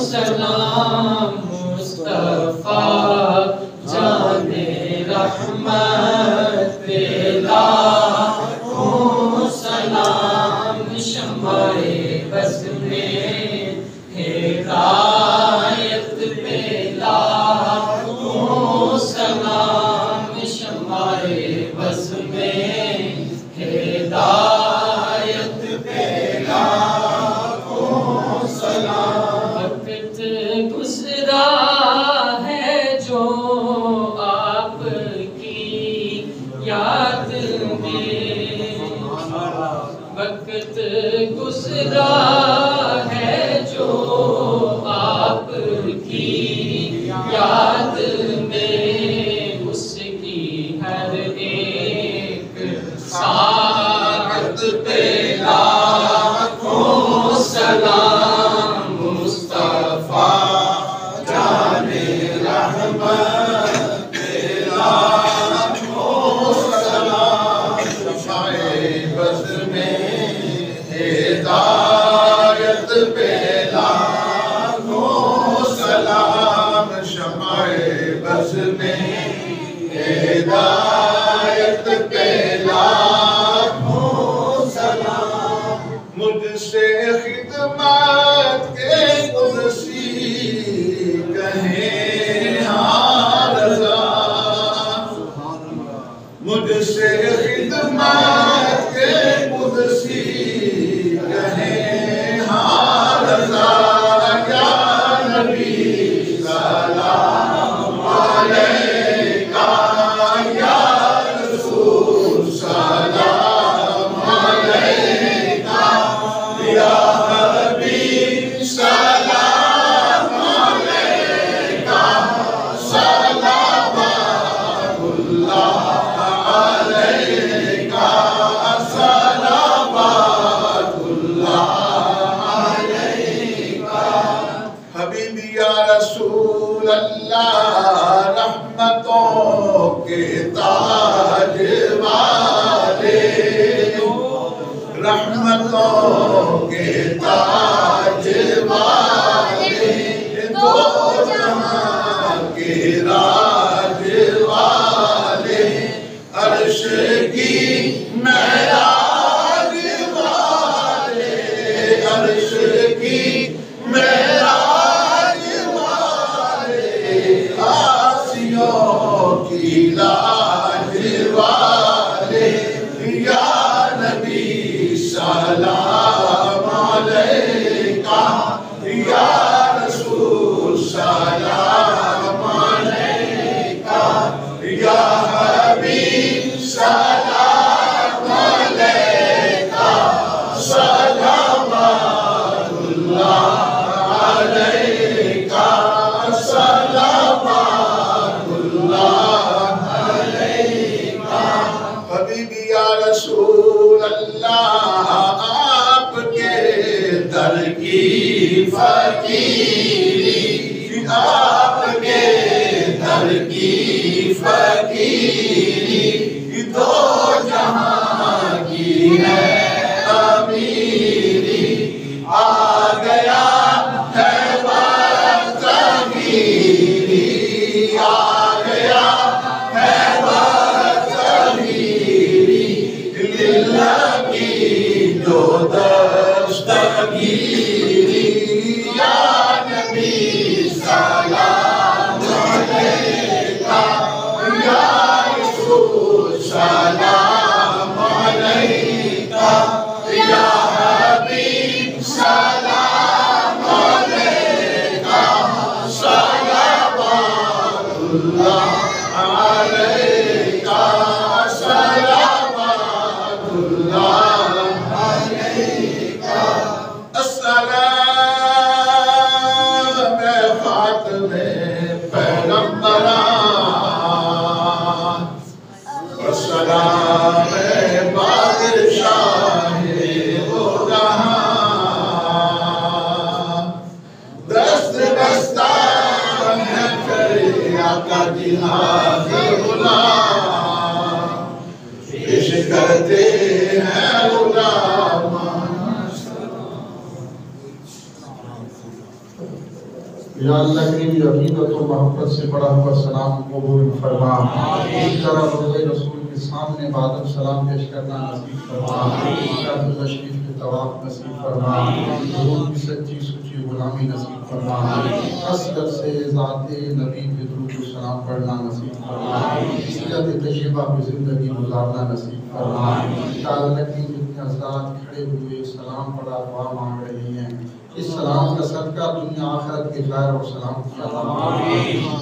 سلام مصطفیٰ جان رحمت پہ لاکھوں سلام شمع بز میں ہدایت پہ لاکھوں سلام شمع بز میں ہدایت پہ لاکھوں سلام وقت گزرا ہے جو آپ کی یاد میں وقت گزرا ہے جو آپ کی یاد میں اس کی ہر ایک ساعت پہ لاکھوں سلام مصطفیٰ جان رحمت پہ لاکھوں سلام شمع بز میں ہدایت پہ لاکھوں سلام شمع بز میں ہدایت پہ لاکھوں سلام مجھ سے خدمت کے قدسی کہیں ہاں رضا مجھ سے خدمت کے قدسی کہیں ہاں رضا یا نبی سلام علیکہ یا رسول سلام علیکہ یا حبیب سلام علیکہ صلوات اللہ علیکہ صلوات اللہ علیکہ حبیبی یا رسول اللہ رحمتوں کے تاج والے رحمتوں کے تاج والے دو جہاں کے راج والے عرش کی معراج والے عرش کی معراج والے آسیوں کی لاج والے یا نبی سلام علیکہ یا رسول سلام علیکہ یا حبیب سلام علیکہ صلوات اللہ علیکہ صلوات اللہ علیکہ حبیبی یا رسول اللہ آپ کے در کی فقیری آپ کے در کی فقیری دو جہاں کی ہے امیری آ گیا ہے وقت میری آ گیا ہے وقت میری للہ کی جو دستگیری یا نبی سلام علیکہ یا رسول سلام علیکہ یا حبیب سلام علیکہ صلوات اللہ علیکہ صلوات اللہ علیکہ السلام خاتم پیغمبران والسلام بادشاہ دو جہاں دست بستان ہے کریا کا جہاد غلام پیش کرتے ہیں غلام یا اللہ کریم عقیدت و محبت سے پڑھا ہوا سلام قبول فرما، اس طرح روضہ رسول کے سامنے بعد سلام پیش کرنا نصیب فرما، بیت تشریف کے طواف نصیب فرما، حضور کی سچی سچی غلامی نصیب فرما، کثرت سے ذات نبی کے درود و سلام پڑھنا نصیب فرما، سیرت طیبہ پہ زندگی گزارنا نصیب فرما۔ یا اللہ کریم جتنے حضرات کھڑے ہوئے سلام پڑھا دعا مانگ رہے ہیں، اس سلام کا صدقہ دنیا آخرت کے خیر اور سلام کی عطا فرما،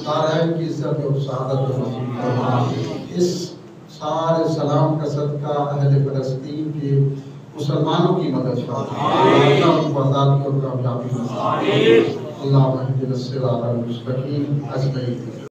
دارین کی عزت اور سعادت نصیب فرما۔ اس سارے سلام کا صدقہ اہل فلسطین کے مسلمانوں کی مدد فرما، اللہ ان کو آزادی اور کامیابی نصیب فرما۔ اللہم اہدنا الصراط المستقیم اجمعین۔